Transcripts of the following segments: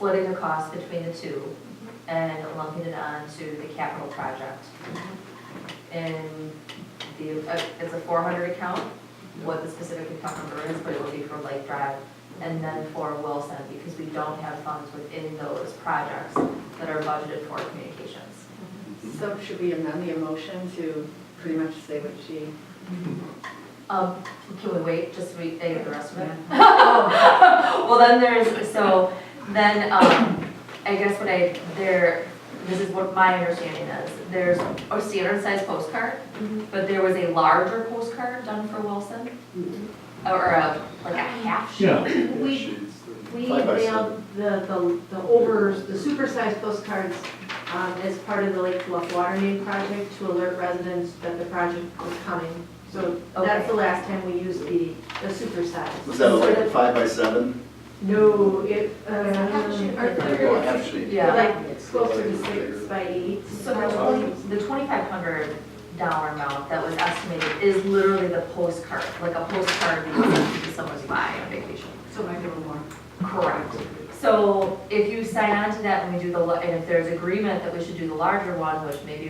splitting the cost between the two and lumping it on to the capital project. And it's a 400 account, what the specific account number is, but it will be for Lake Drive. And then for Wilson, because we don't have funds within those projects that are budgeted for communications. So should we amend the motion to pretty much say what she? Can we wait, just so we get the rest of it? Well, then I guess this is what my understanding is. There's a standard size postcard, but there was a larger postcard done for Wilson, or like a half sheet. Yeah. We mailed the supersized postcards as part of the Lake Bluff Water Main project to alert residents that the project was coming. So that's the last time we used the supersized. Was that like a 5 by 7? No, it, Oh, half sheet. Yeah. like it's closer to 6 by 8. So the $2,500 amount that was estimated is literally the postcard, like a postcard that you send to someone's buying on vacation. So it might be a little more. Correct. So if you sign on to that and we do and if there's agreement that we should do the larger one, which maybe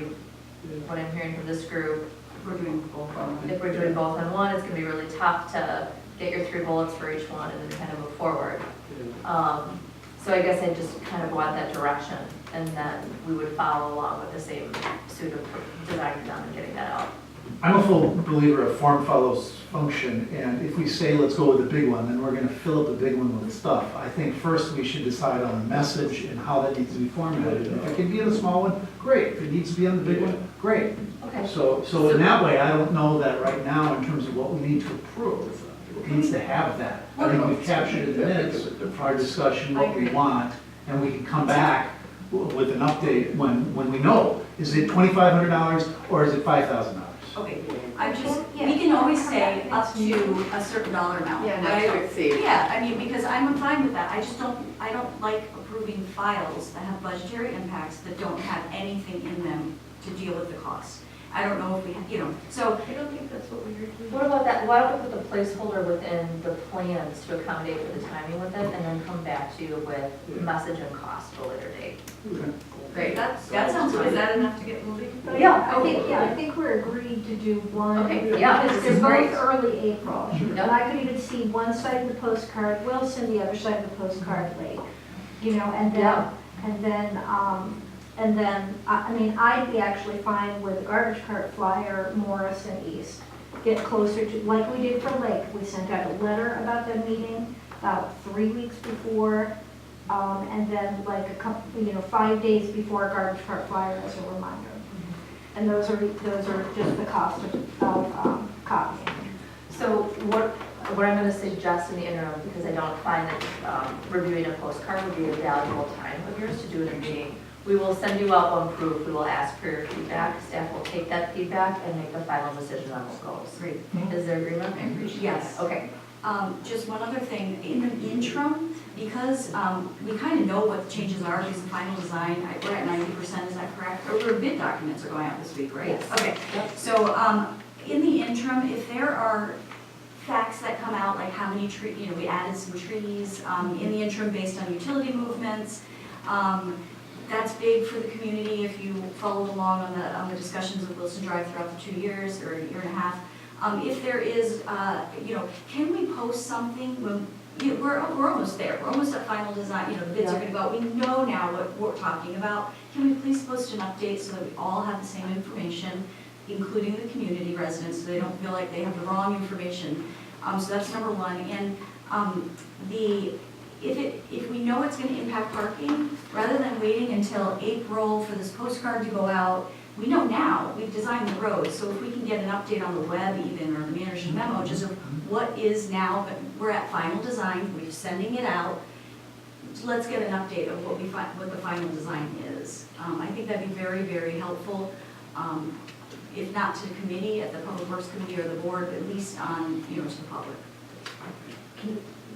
what I'm hearing from this group, We're doing both on one. if we're doing both on one, it's gonna be really tough to get your 3 bullets for each one and then kind of move forward. So I guess I just kind of want that direction, and then we would follow along with the same suit of designing them and getting that out. I'm a full believer of form follows function, and if we say let's go with the big one, then we're gonna fill up the big one with stuff. I think first we should decide on the message and how that needs to be formatted. If it can be in the small one, great. If it needs to be on the big one, great. Okay. So in that way, I don't know that right now in terms of what we need to approve, it needs to have that. I think we've captured in the minutes our discussion, what we want, and we can come back with an update when we know. Is it $2,500 or is it $5,000? Okay, we can always say up to a certain dollar amount. Yeah, but I not to don't- exceed. Yeah, I mean, because I'm fine with that, I don't like approving files that have budgetary impacts that don't have anything in them to deal with the cost. I don't know if we, so. I don't think that's what we heard. What about that, why don't we put the placeholder within the plans to accommodate for the timing with it, and then come back to you with message and cost at a later date? Great, that sounds good, is that enough to get moving? Yeah. I think we're agreed to do one. Okay, yeah, Because this is they're great. both early April. Yep. And I could even see one side of the postcard Wilson, the other side of the postcard Lake. Yeah. And then, I mean, I'd be actually fine with the garbage cart flyer, Morris and East. Get closer to, like we did for Lake, we sent out a letter about the meeting about 3 weeks before. And then like a couple, 5 days before a garbage cart flyer as a reminder. And those are just the cost of copying. So what I'm gonna suggest in the interim, because I don't find that reviewing a postcard would be a valuable time of yours to do in a meeting, we will send you out one proof, we will ask for your feedback, staff will take that feedback and make the final decision on what goes. Great. Is there agreement? Yes. Okay. Just one other thing, in the interim, because we kind of know what the changes are, because the final design, we're at 90%, is that correct? Or bid documents are going out this week, right? Yes. Okay, so in the interim, if there are facts that come out, like how many trees, we added some trees in the interim based on utility movements, that's big for the community if you followed along on the discussions of Wilson Drive throughout the 2 years or a year and a half. If there is, can we post something when, we're almost there, we're almost at final design, the bids are gonna go out, we know now what we're talking about. Can we please post an update so that we all have the same information, including the community residents, so they don't feel like they have the wrong information? So that's number one. And if we know it's gonna impact parking, rather than waiting until April for this postcard to go out, we know now, we've designed the road, so if we can get an update on the web even, or the manager's memo, just of what is now, but we're at final design, we're sending it out, let's get an update of what the final design is. I think that'd be very, very helpful, if not to the committee, at the Public Works Committee or the board, but at least on, to the public.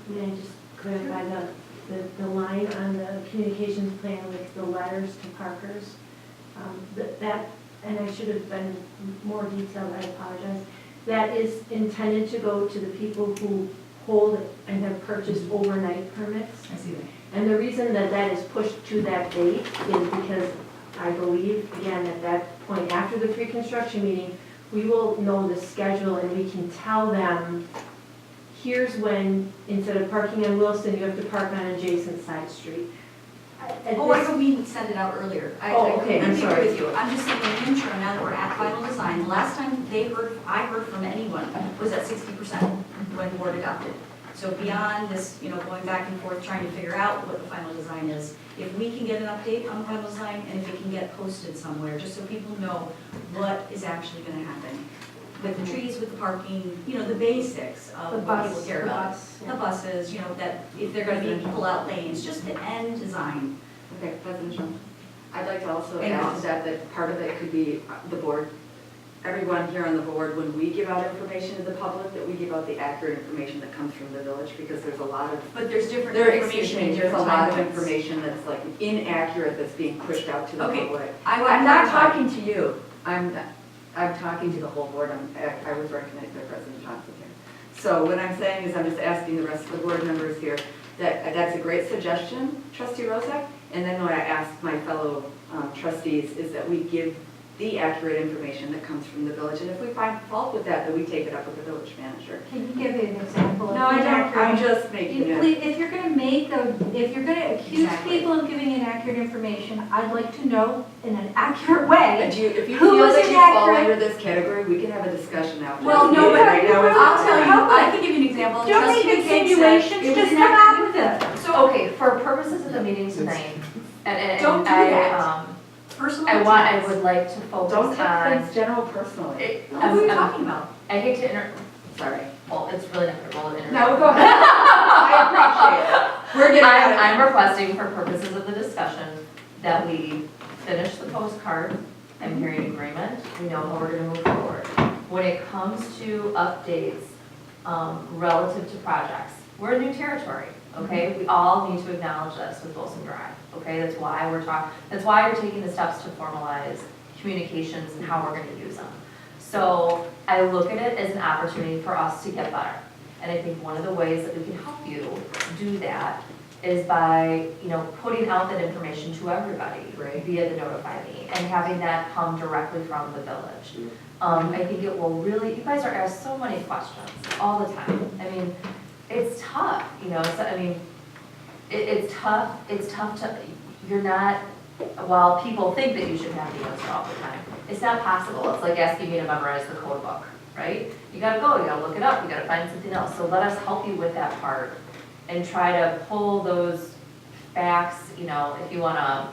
May I just clarify the line on the communications plan with the letters to Parkers? That, and I should have been more detailed, I apologize. That is intended to go to the people who hold and have purchased overnight permits. I see that. And the reason that that is pushed to that date is because I believe, again, at that point, after the pre-construction meeting, we will know the schedule and we can tell them, here's when, instead of parking on Wilson, you have to park on adjacent side street. Oh, I thought we sent it out earlier. Oh, okay, I'm completely sorry. agree with you. I'm just saying in the interim, now that we're at final design, the last time I heard from anyone was at 60% when the board adopted. So beyond this, going back and forth, trying to figure out what the final design is, if we can get an update on the final design and if it can get posted somewhere, just so people know what is actually gonna happen. With the trees, with the parking, the basics The of what people bus, care the about. bus, The yeah. buses, that if they're gonna be pull-out lanes, just the end design. Okay, presidential. I'd like to also And add cost. to that part of it could be the board, everyone here on the board, when we give out information to the public, that we give out the accurate information that comes from the village, because there's a lot of, But there's different there's information in a different lot of timelines. information that's like inaccurate that's being pushed out to the Okay, public. I I'm not clarify. talking to you, I'm talking to the whole board. I was recognized by President Johnson here. So what I'm saying is I'm just asking the rest of the board members here that that's a great suggestion, Trustee Rozak. And then what I ask my fellow trustees is that we give the accurate information that comes from the village. And if we find fault with that, then we take it up with the village manager. Can you give me an example of No, I don't, inaccurate? I'm just making it. If you're gonna if you're gonna accuse Exactly. people of giving inaccurate information, I'd like to know in an accurate way. If you Who feel was that you fall inaccurate? under this category, we can have a discussion after. Well, this no, meeting. but Right now, it's I'll tell you, not. I can give you an example. Don't Trustee make McCabe said insinuations, it was just an come accident. out with it. So, Okay, for purposes of the meeting tonight, and Don't do I, that. personal I attacks. would like to focus Don't take on. things general personally. Who are you talking about? I hate to sorry, well, it's really not a role to interrupt. No, go ahead. I appreciate it. We're getting out of I'm requesting for purposes of the discussion that we finish the postcard. I'm hearing agreement. We know how we're gonna move forward. When it comes to updates, relative to projects, we're in new territory, okay? We all need to acknowledge this with Wilson Drive, okay? That's why that's why we're taking the steps to formalize communications and how we're gonna use them. So I look at it as an opportunity for us to get better. And I think one of the ways that we can help you do that is by, putting out that information to everybody via the Notify Me and having that come directly from the village. I think it will really, you guys are asked so many questions all the time. I mean, it's tough, it's tough to, you're not, while people think that you should have the answer all the time, it's not possible. It's like asking me to memorize the code book, right? You gotta go, you gotta look it up, you gotta find something else. So let us help you with that part and try to pull those facts, if you wanna,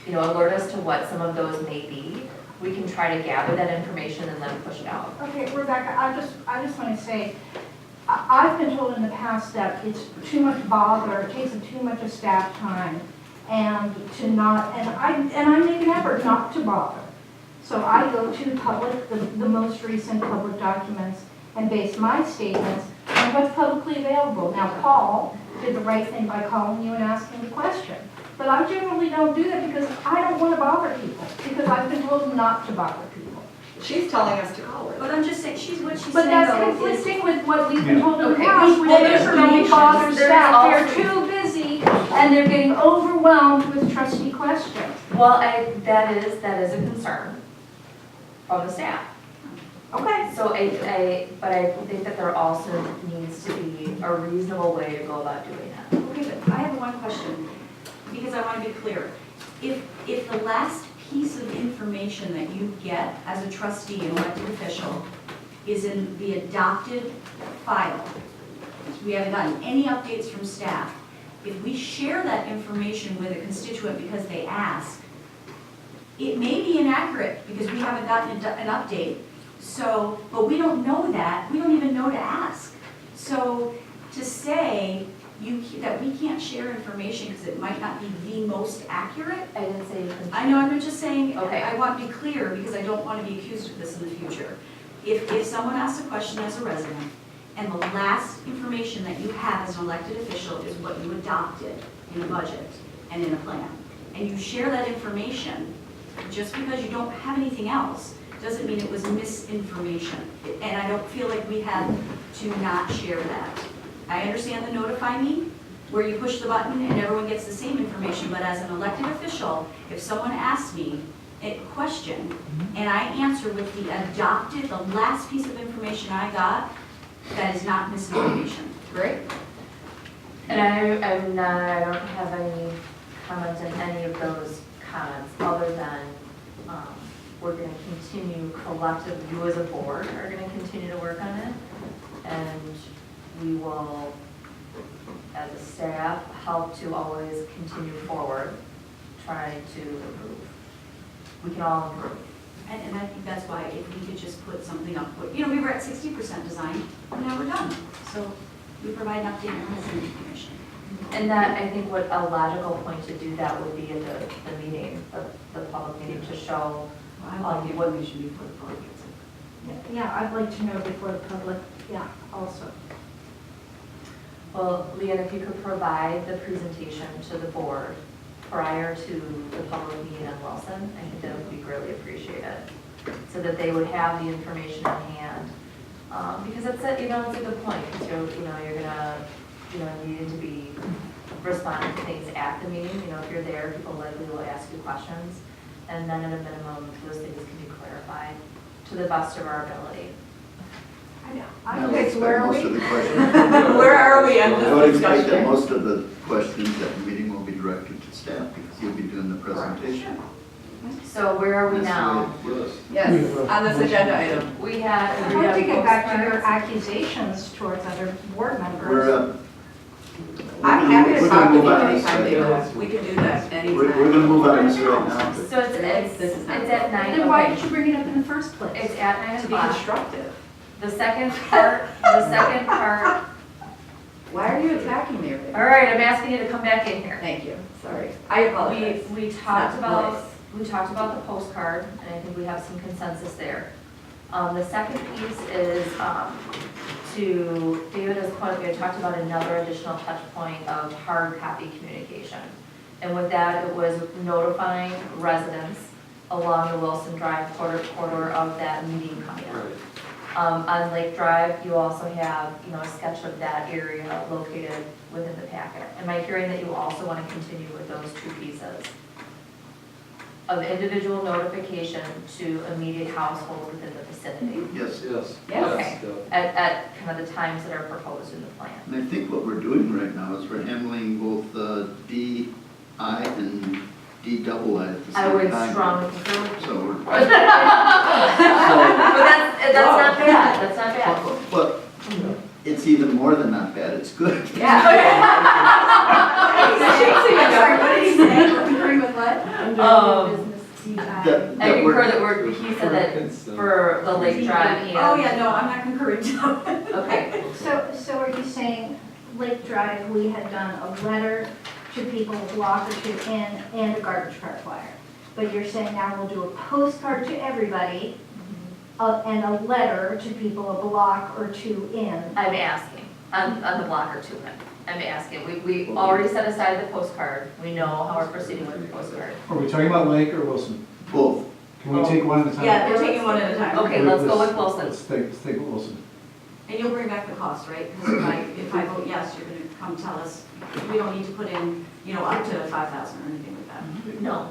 alert us to what some of those may be. We can try to gather that information and then push it out. Okay, Rebecca, I just want to say, I've been told in the past that it's too much bother, it takes up too much of staff time, and to not, and I make an effort not to bother. So I go to the most recent public documents and base my statements on what's publicly available. Now, Paul did the right thing by calling you and asking the question. But I generally don't do that because I don't want to bother people, because I've been told not to bother people. She's telling us to call her. But I'm just saying, what she's But saying that's though is, conflicting with what we've been told in the Okay, past, well, where there's there's don't permissions. bother There's staff. also- They're too busy and they're getting overwhelmed with trustee questions. Well, that is a concern from the staff. Okay. So but I think that there also needs to be a reasonable way to go about doing that. okay, but I have one question, because I want to be clear. If the last piece of information that you get as a trustee and elected official is in the adopted file, we haven't gotten any updates from staff, if we share that information with a constituent because they ask, it may be inaccurate because we haven't gotten an update. So, but we don't know that, we don't even know to ask. So to say that we can't share information because it might not be the most accurate, I didn't say you can. I know, I'm just saying, Okay. I want to be clear because I don't want to be accused of this in the future. If someone asks a question as a resident, and the last information that you have as an elected official is what you adopted in a budget and in a plan, and you share that information, just because you don't have anything else, doesn't mean it was misinformation. And I don't feel like we have to not share that. I understand the notify me, where you push the button and everyone gets the same information, but as an elected official, if someone asks me a question and I answer with the adopted, the last piece of information I got, that is not misinformation. Great. And I don't have any comment on any of those comments, other than, we're gonna continue collectively, you as a board are gonna continue to work on it, and we will, as a staff, help to always continue forward, trying to improve. We can all improve. And I think that's why if we could just put something up, you know, we were at 60% design, and now we're done. So we provide an update on this information. And that, I think what a logical point to do that would be at the meeting, the public meeting, to show I like the information before the public gets it. Yeah, I'd like to know before the public, yeah, also. Well, Leanne, if you could provide the presentation to the board prior to the public meeting on Wilson, I think that would be greatly appreciated, so that they would have the information in hand. Because it's a good point, because you're gonna, needing to be responding to things at the meeting. If you're there, people likely will ask you questions, and then at a minimum, those things can be clarified to the best of our ability. I know. I I don't think, where are expect most of we? the questions. Where are we on I would this expect that discussion? most of the questions at the meeting will be directed to staff because you'll be doing the presentation. So where are we That's the now? way it was. Yes, on this agenda item. We had. I want to get back to your accusations towards other board members. We're I'm happy to we're talk gonna with move you on this anytime, right David. now. We can do that anytime. We're gonna move on this right now. So it's This is not- at 9. Then why okay. did you bring it up in the first place? It's at 9 To be o'clock. constructive. The second part. Why are you attacking me right now? All right, I'm asking you to come back in here. Thank you, sorry. I apologize. We It's talked not about, nice. we talked about the postcard, and I think we have some consensus there. The second piece is, David has we had talked about another additional touch point of hard copy communication. And with that, it was notifying residents along the Wilson Drive corridor of that meeting coming up. On Lake Drive, you also have, a sketch of that area located within the packet. Am I hearing that you also want to continue with those two pieces? Of individual notification to immediate households within the vicinity, Yes, Yes. Okay. at kind of the times that are proposed in the plan. and I think what we're doing right now is we're handling both DI and DII at the same time. I would strongly concur with you. So we're. But that's not bad, that's not bad. But it's even more than not bad, it's good. I'm sorry, what did he say? We're concurring with what? That- I that we're- concur that he said that for the Lake Drive and. Oh, yeah, no, I'm not concurring. Okay, So are you saying Lake Drive, we had done a letter to people, a block or two in, and a garbage cart flyer? But you're saying now we'll do a postcard to everybody, and a letter to people, a block or two in? I'm asking, on the block or two, I'm asking. We already set aside the postcard, we know how we're proceeding with the postcard. Are we talking about Lake or Wilson? Both. Can we take one at a time? Yeah, they're taking one at a time. Okay, let's go with Wilson. Let's take Wilson. And you'll bring back the cost, right? Because if I vote yes, you're gonna come tell us, we don't need to put in, up to 5,000 or anything like that. No.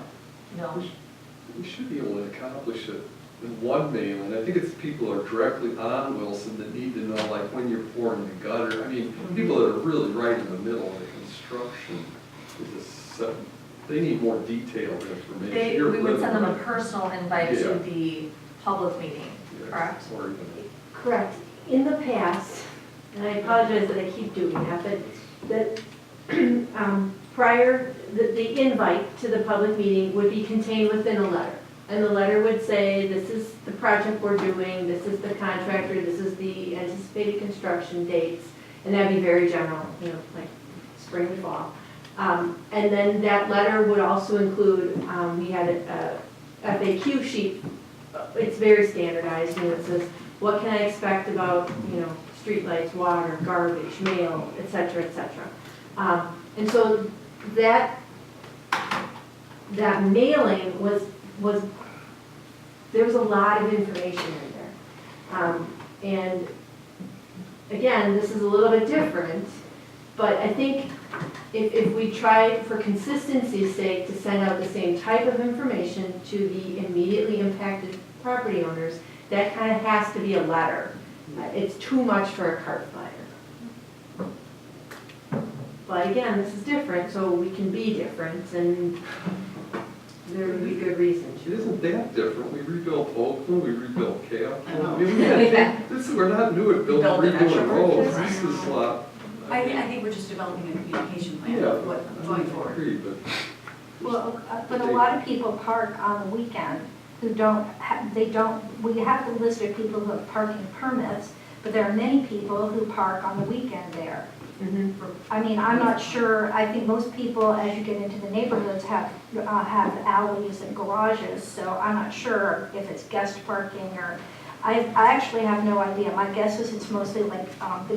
We should be able to accomplish it in one mail, and I think it's people are directly on Wilson that need to know, like when you're pouring the gutter. I mean, people that are really right in the middle of the construction, they need more detailed information. You're We would send them a living- personal invite to Yeah. the public meeting, Yes, correct? Or even, Correct. In the past, and I apologize that I keep doing that, but prior, the invite to the public meeting would be contained within a letter. And the letter would say, this is the project we're doing, this is the contractor, this is the anticipated construction dates, and that'd be very general, like spring and fall. And then that letter would also include, we had a FAQ sheet. It's very standardized, it says, what can I expect about, streetlights, water, garbage, mail, et cetera, et cetera. And so that mailing was, there was a lot of information in there. again, this is a little bit different, but I think if we try for consistency's sake to send out the same type of information to the immediately impacted property owners, that kind of has to be a letter. It's too much for a cart flyer. But again, this is different, so we can be different, and there would be good reason It to. isn't that different. We rebuilt Oakland, we rebuilt Cap. I know. I mean, we're not new at building, Building redoing extra roads. bridges. This is a lot. I think we're just developing a communication plan Yeah, of what, going I forward. agree, but Well, but a lot of people park on the weekend who don't, we have the list of people who have parking permits, but there are many people who park on the weekend there. Mhm. I mean, I'm not sure, I think most people, as you get into the neighborhoods, have alleys and garages, so I'm not sure if it's guest parking or, I actually have no idea. My guess is it's mostly like the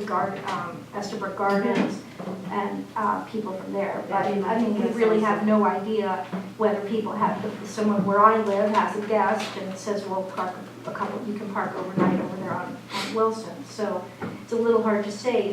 Estabrook Gardens and people from there. But I mean, we really have no idea whether people have, someone where I live has a guest and says, well, park a couple, you can park overnight over there on Wilson. So it's a little hard to say.